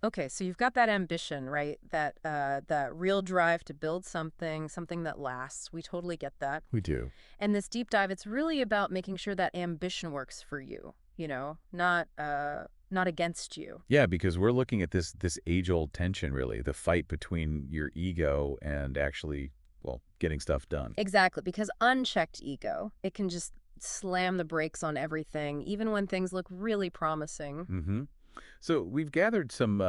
Okay, so you've got that ambition, right? That real drive to build something that lasts. We totally get that. We do. And this deep dive, it's really about making sure that ambition works for you, not against you. Yeah, because we're looking at this age-old tension, really, the fight between your ego and actually, well, getting stuff done. Exactly, because unchecked ego, it can just slam the brakes on everything, even when things look really promising. Mm-hmm. So we've gathered some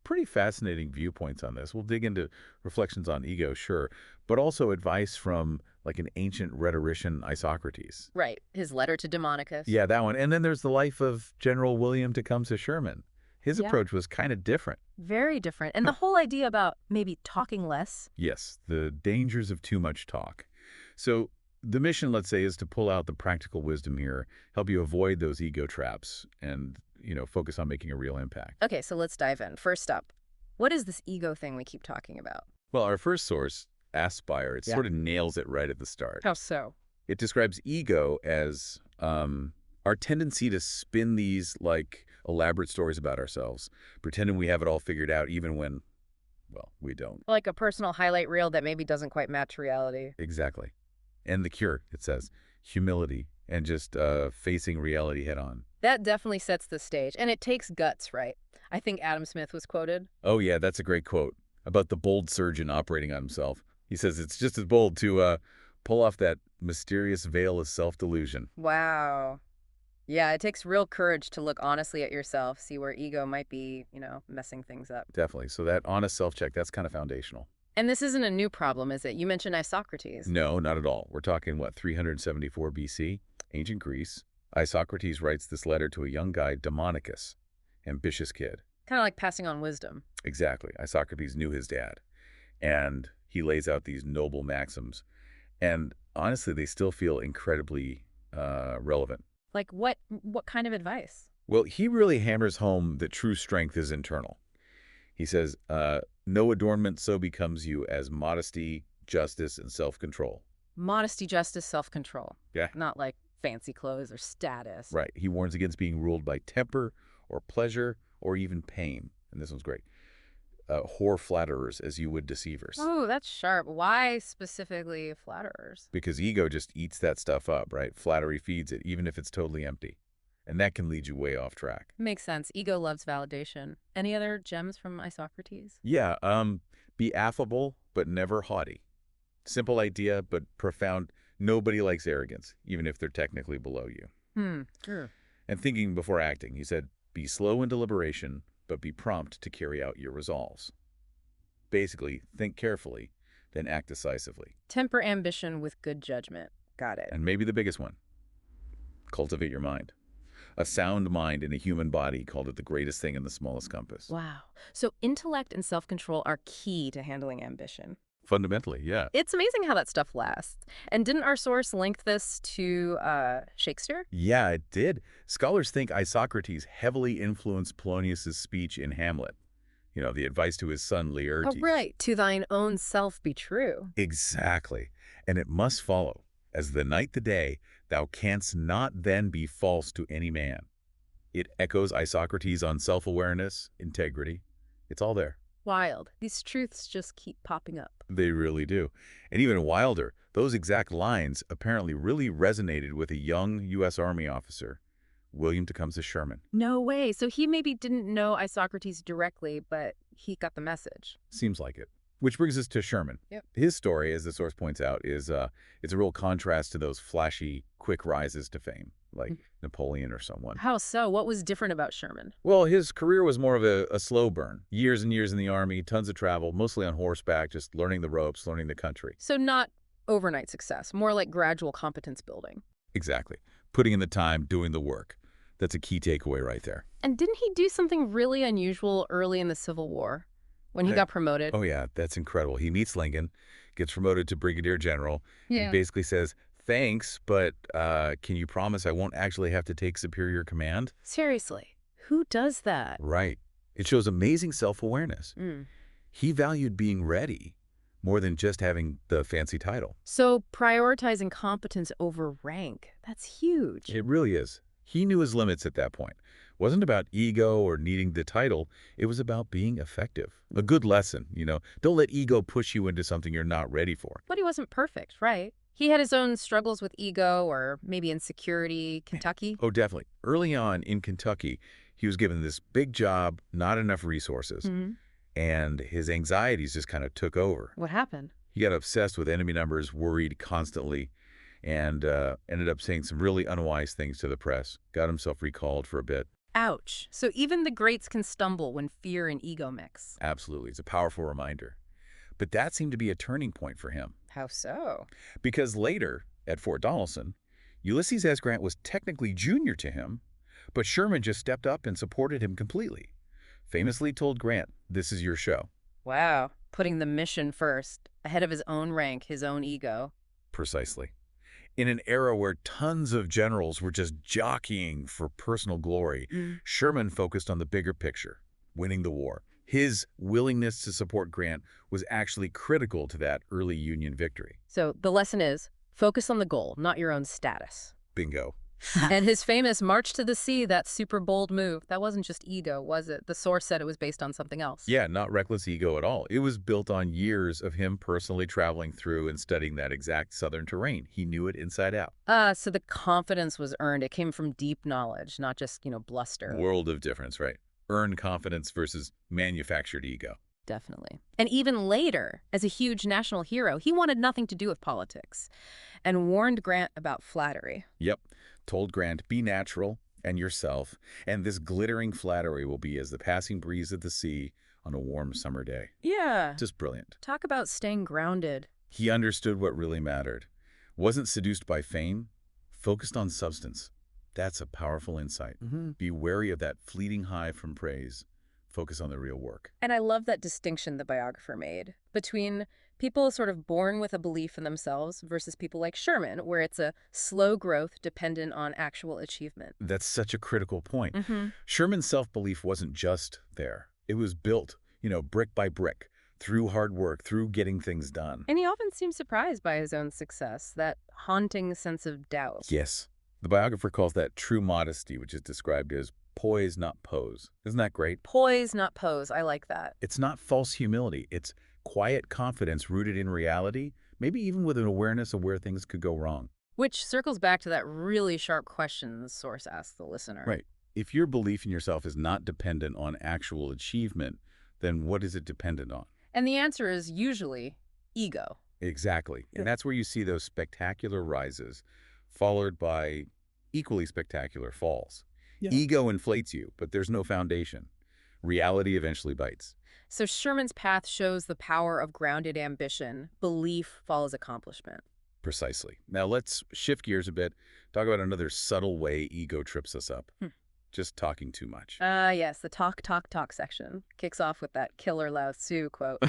pretty fascinating viewpoints on this. We'll dig into reflections on ego, sure, but also advice from like an ancient rhetorician, Isocrates. Right, his letter to Demonicus. Yeah, that one. And then there's the life of General William Tecumseh Sherman. His Yeah, approach was kind of different. very different. And the whole idea about maybe talking less. Yes, the dangers of too much talk. So the mission, let's say, is to pull out the practical wisdom here, help you avoid those ego traps and, focus on making a real impact. Okay, so let's dive in. First up, what is this ego thing we keep talking about? Well, our first source, Aspire, it sort of nails it right at the start. How so? It describes ego as our tendency to spin these like elaborate stories about ourselves, pretending we have it all figured out even when, well, we don't. Like a personal highlight reel that maybe doesn't quite match reality. Exactly. And the cure, it says, humility and just facing reality head on. That definitely sets the stage. And it takes guts, right? I think Adam Smith was quoted. Oh, yeah, that's a great quote about the bold surgeon operating on himself. He says it's just as bold to pull off that mysterious veil of self-delusion. Wow. Yeah, it takes real courage to look honestly at yourself, see where ego might be, messing things up. Definitely. So that honest self-check, that's kind of foundational. And this isn't a new problem, is it? You mentioned Isocrates. No, not at all. We're talking, what, 374 BC? Ancient Greece. Isocrates writes this letter to a young guy, Demonicus, ambitious kid. Kind of like passing on wisdom. Exactly. Isocrates knew his dad. And he lays out these noble maxims. And honestly, they still feel incredibly relevant. Like what kind of advice? Well, he really hammers home that true strength is internal. He says, no adornment so becomes you as modesty, justice, and self-control. Modesty, justice, self-control. Yeah. Not like fancy clothes or status. Right. He warns against being ruled by temper or pleasure or even pain. And this one's great. Whore flatterers as you would deceivers. Oh, that's sharp. Why specifically flatterers? Because ego just eats that stuff up, right? Flattery feeds it, even if it's totally empty. And that can lead you way off track. Makes sense. Ego loves validation. Any other gems from Isocrates? Yeah, be affable, but never haughty. Simple idea, but profound. Nobody likes arrogance, even if they're technically below you. Sure. And thinking before acting, he said, be slow in deliberation, but be prompt to carry out your resolves. Basically, think carefully, then act decisively. Temper ambition with good judgment. Got it. And maybe the biggest one, cultivate your mind. A sound mind in a human body called it the greatest thing in the smallest compass. Wow. So intellect and self-control are key to handling ambition. Fundamentally, yeah. It's amazing how that stuff lasts. And didn't our source link this to Shakespeare? Yeah, it did. Scholars think Isocrates heavily influenced Polonius's speech in Hamlet. The advice to his son Laertes. Oh, right. To thine own self be true. Exactly. And it must follow, as the night the day, thou canst not then be false to any man. It echoes Isocrates on self-awareness, integrity. It's all there. Wild. These truths just keep popping up. They really do. And even wilder, those exact lines apparently really resonated with a young U.S. Army officer, William Tecumseh Sherman. No way. So he maybe didn't know Isocrates directly, but he got the message. Seems like it. Which brings us to Sherman. Yep. His story, as the source points out, it's a real contrast to those flashy, quick rises to fame, like Napoleon or someone. How so? What was different about Sherman? Well, his career was more of a slow burn. Years and years in the Army, tons of travel, mostly on horseback, just learning the ropes, learning the country. So not overnight success, more like gradual competence building. Exactly. Putting in the time, doing the work. That's a key takeaway right there. And didn't he do something really unusual early in the Civil War when he got promoted? Oh, yeah, that's incredible. He meets Lincoln, gets promoted to brigadier general, and basically says, thanks, but can you promise I won't actually have to take superior command? Seriously, who does that? Right. It shows amazing self-awareness. He valued being ready more than just having the fancy title. So prioritizing competence over rank, that's huge. It really is. He knew his limits at that point. Wasn't about ego or needing the title. It was about being effective. A good lesson, you know. Don't let ego push you into something you're not ready for. But he wasn't perfect, right? He had his own struggles with ego or maybe insecurity. Kentucky? Oh, definitely. Early on in Kentucky, he was given this big job, not enough resources, Hmm. and his anxieties just kind of took over. What happened? He got obsessed with enemy numbers, worried constantly, and ended up saying some really unwise things to the press. Got himself recalled for a bit. Ouch. So even the greats can stumble when fear and ego mix. Absolutely. It's a powerful reminder. But that seemed to be a turning point for him. How so? Because later, at Fort Donelson, Ulysses S. Grant was technically junior to him, but Sherman just stepped up and supported him completely. Famously told Grant, "This is your show." Wow. Putting the mission first, ahead of his own rank, his own ego. Precisely. In an era where tons of generals were just jockeying for personal glory, Mm. Sherman focused on the bigger picture, winning the war. His willingness to support Grant was actually critical to that early Union victory. So the lesson is focus on the goal, not your own status. Bingo. And his famous march to the sea, that super bold move, that wasn't just ego, was it? The source said it was based on something else. Yeah, not reckless ego at all. It was built on years of him personally traveling through and studying that exact southern terrain. He knew it inside out. So the confidence was earned. It came from deep knowledge, not just, bluster. World of difference, right? Earned confidence versus manufactured ego. Definitely. And even later, as a huge national hero, he wanted nothing to do with politics and warned Grant about flattery. Yep. Told Grant, be natural and yourself, and this glittering flattery will be as the passing breeze of the sea on a warm summer day. Yeah. Just brilliant. Talk about staying grounded. He understood what really mattered. Wasn't seduced by fame, focused on substance. That's a powerful insight. Be wary of that fleeting high from praise. Focus on the real work. And I love that distinction the biographer made between people sort of born with a belief in themselves versus people like Sherman, where it's a slow growth dependent on actual achievement. That's such a critical point. Mm-hmm. Sherman's self-belief wasn't just there. It was built, brick by brick, through hard work, through getting things done. And he often seems surprised by his own success, that haunting sense of doubt. Yes. The biographer calls that true modesty, which is described as poise, not pose. Isn't that great? Poise, not pose. I like that. It's not false humility. It's quiet confidence rooted in reality, maybe even with an awareness of where things could go wrong. Which circles back to that really sharp question the source asks the listener. Right. If your belief in yourself is not dependent on actual achievement, then what is it dependent on? And the answer is usually ego. Exactly. And that's where you see those spectacular rises, followed by equally spectacular falls. Yeah. Ego inflates you, but there's no foundation. Reality eventually bites. So Sherman's path shows the power of grounded ambition. Belief follows accomplishment. Precisely. Now let's shift gears a bit, talk about another subtle way ego trips us up. Just talking too much. Yes, the talk, talk, talk section kicks off with that killer Lao Tzu quote.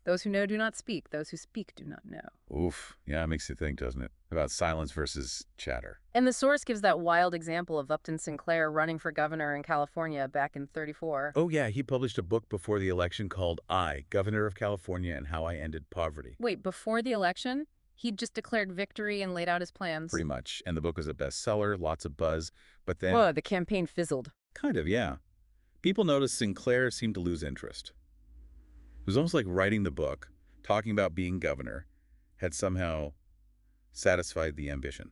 Those who know do not speak. Those who speak do not know. Oof. Yeah, it makes you think, doesn't it? About silence versus chatter. And the source gives that wild example of Upton Sinclair running for governor in California back in '34. Oh, yeah. He published a book before the election called I, Governor of California and How I Ended Poverty. Wait, before the election? He'd just declared victory and laid out his plans. Pretty much. And the book was a bestseller, lots of buzz. But then... Whoa, the campaign fizzled. Kind of, yeah. People noticed Sinclair seemed to lose interest. It was almost like writing the book, talking about being governor, had somehow satisfied the ambition.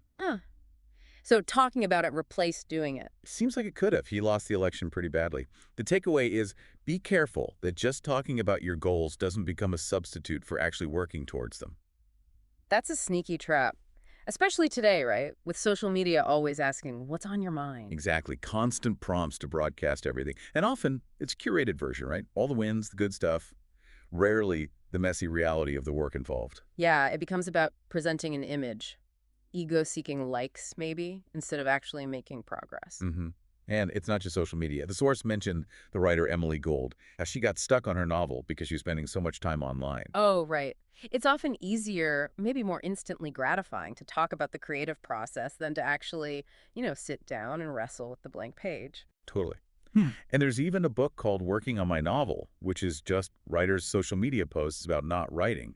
So talking about it replaced doing it. Seems like it could have. He lost the election pretty badly. The takeaway is be careful that just talking about your goals doesn't become a substitute for actually working towards them. That's a sneaky trap. Especially today, right? With social media always asking, what's on your mind? Exactly. Constant prompts to broadcast everything. And often, it's a curated version, right? All the wins, the good stuff. Rarely the messy reality of the work involved. Yeah, it becomes about presenting an image. Ego-seeking likes, maybe, instead of actually making progress. And it's not just social media. The source mentioned the writer Emily Gold, how she got stuck on her novel because she was spending so much time online. Oh, right. It's often easier, maybe more instantly gratifying, to talk about the creative process than to actually, sit down and wrestle with the blank page. Totally. And there's even a book called Working on My Novel, which is just writers' social media posts about not writing.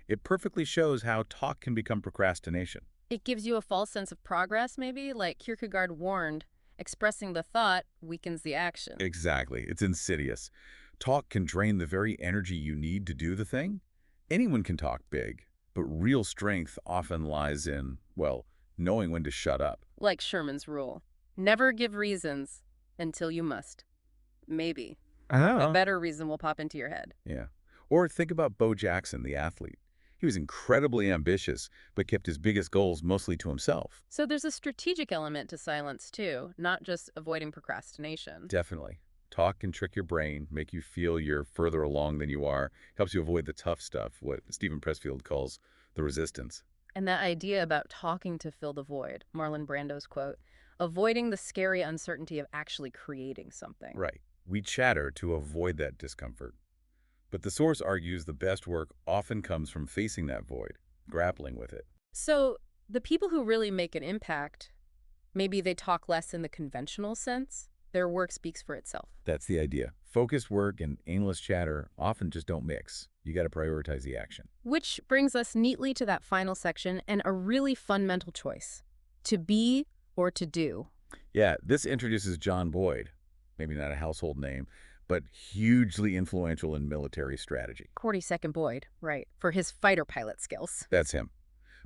It perfectly shows how talk can become procrastination. It gives you a false sense of progress, maybe, like Kierkegaard warned. Expressing the thought weakens the action. Exactly. It's insidious. Talk can drain the very energy you need to do the thing. Anyone can talk big, but real strength often lies in, well, knowing when to shut up. Like Sherman's rule. Never give reasons until you must. Maybe. A Oh. better reason will pop into your head. Yeah. Or think about Bo Jackson, the athlete. He was incredibly ambitious, but kept his biggest goals mostly to himself. So there's a strategic element to silence too, not just avoiding procrastination. Definitely. Talk can trick your brain, make you feel you're further along than you are, helps you avoid the tough stuff, what Stephen Pressfield calls the resistance. And that idea about talking to fill the void, Marlon Brando's quote, avoiding the scary uncertainty of actually creating something. Right. We chatter to avoid that discomfort. But the source argues the best work often comes from facing that void, grappling with it. So the people who really make an impact, maybe they talk less in the conventional sense. Their work speaks for itself. That's the idea. Focused work and aimless chatter often just don't mix. You got to prioritize the action. Which brings us neatly to that final section and a really fundamental choice. To be or to do. Yeah, this introduces John Boyd, maybe not a household name, but hugely influential in military strategy. 42nd Boyd, right, for his fighter pilot skills. That's him.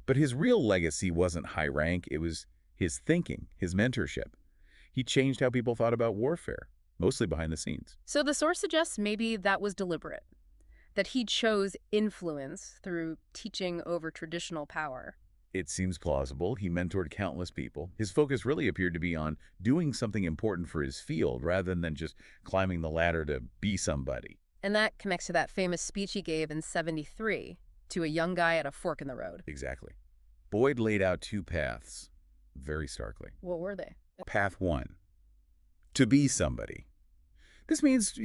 But his real legacy wasn't high rank, it was his thinking, his mentorship. He changed how people thought about warfare, mostly behind the scenes. So the source suggests maybe that was deliberate, that he chose influence through teaching over traditional power. It seems plausible. He mentored countless people. His focus really appeared to be on doing something important for his field rather than just climbing the ladder to be somebody. And that connects to that famous speech he gave in '73 to a young guy at a fork in the road. Exactly. Boyd laid out two paths, very starkly. What were they? Path one, to be somebody. This means,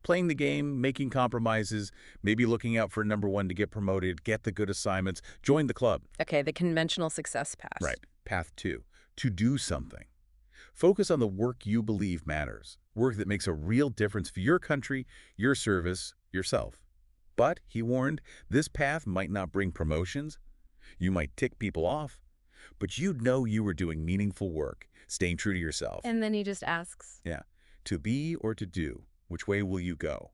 playing the game, making compromises, maybe looking out for number one to get promoted, get the good assignments, join the club. Okay, the conventional success path. Right. Path two, to do something. Focus on the work you believe matters, work that makes a real difference for your country, your service, yourself. But, he warned, this path might not bring promotions. You might tick people off, but you'd know you were doing meaningful work, staying true to yourself. And then he just asks, Yeah. To be or to do, which way will you go?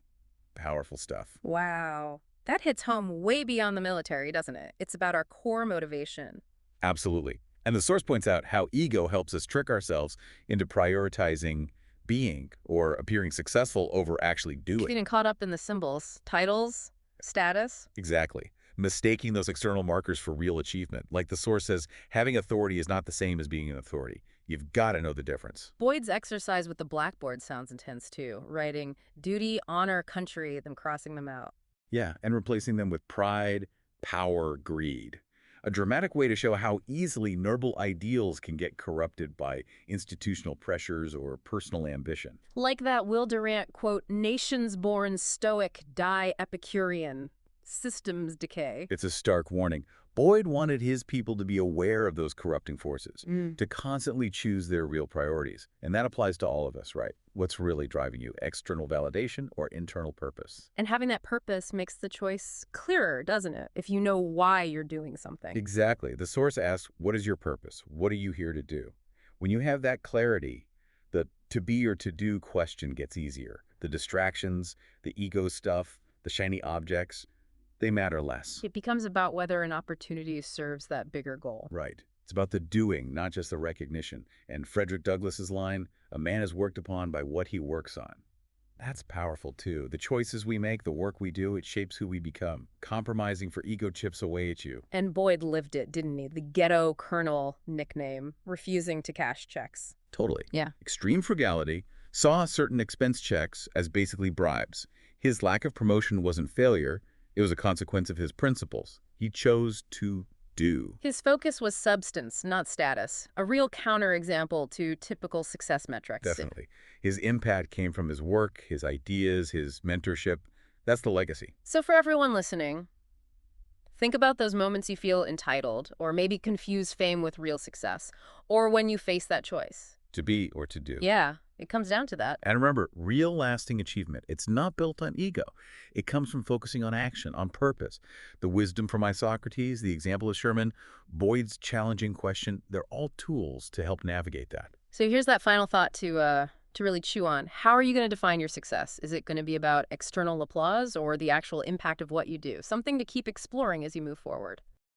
Powerful stuff. wow, that hits home way beyond the military, doesn't it? It's about our core motivation. Absolutely. And the source points out how ego helps us trick ourselves into prioritizing being or appearing successful over actually doing. Getting caught up in the symbols, titles, status. Exactly. Mistaking those external markers for real achievement. Like the source says, having authority is not the same as being an authority. You've got to know the difference. Boyd's exercise with the blackboard sounds intense too, writing duty, honor, country, then crossing them out. Yeah, and replacing them with pride, power, greed. A dramatic way to show how easily noble ideals can get corrupted by institutional pressures or personal ambition. Like that Will Durant quote, nations-born stoic die Epicurean. Systems decay. It's a stark warning. Boyd wanted his people to be aware of those corrupting forces, Mm. to constantly choose their real priorities. And that applies to all of us, right? What's really driving you, external validation or internal purpose? And having that purpose makes the choice clearer, doesn't it? If you know why you're doing something. Exactly. The source asks, what is your purpose? What are you here to do? When you have that clarity, the to be or to do question gets easier. The distractions, the ego stuff, the shiny objects, they matter less. It becomes about whether an opportunity serves that bigger goal. Right. It's about the doing, not just the recognition. And Frederick Douglass's line, a man is worked upon by what he works on. That's powerful too. The choices we make, the work we do, it shapes who we become. Compromising for ego chips away at you. And Boyd lived it, didn't he? The ghetto colonel nickname, refusing to cash checks. Totally. Yeah. Extreme frugality, saw certain expense checks as basically bribes. His lack of promotion wasn't failure. It was a consequence of his principles. He chose to do. His focus was substance, not status. A real counterexample to typical success metrics. Definitely. His impact came from his work, his ideas, his mentorship. That's the legacy. So for everyone listening, think about those moments you feel entitled or maybe confuse fame with real success, or when you face that choice. To be or to do. Yeah, it comes down to that. And remember, real lasting achievement, it's not built on ego. It comes from focusing on action, on purpose. The wisdom from Isocrates, the example of Sherman, Boyd's challenging question, they're all tools to help navigate that. So here's that final thought to really chew on. How are you going to define your success? Is it going to be about external applause or the actual impact of what you do? Something to keep exploring as you move forward.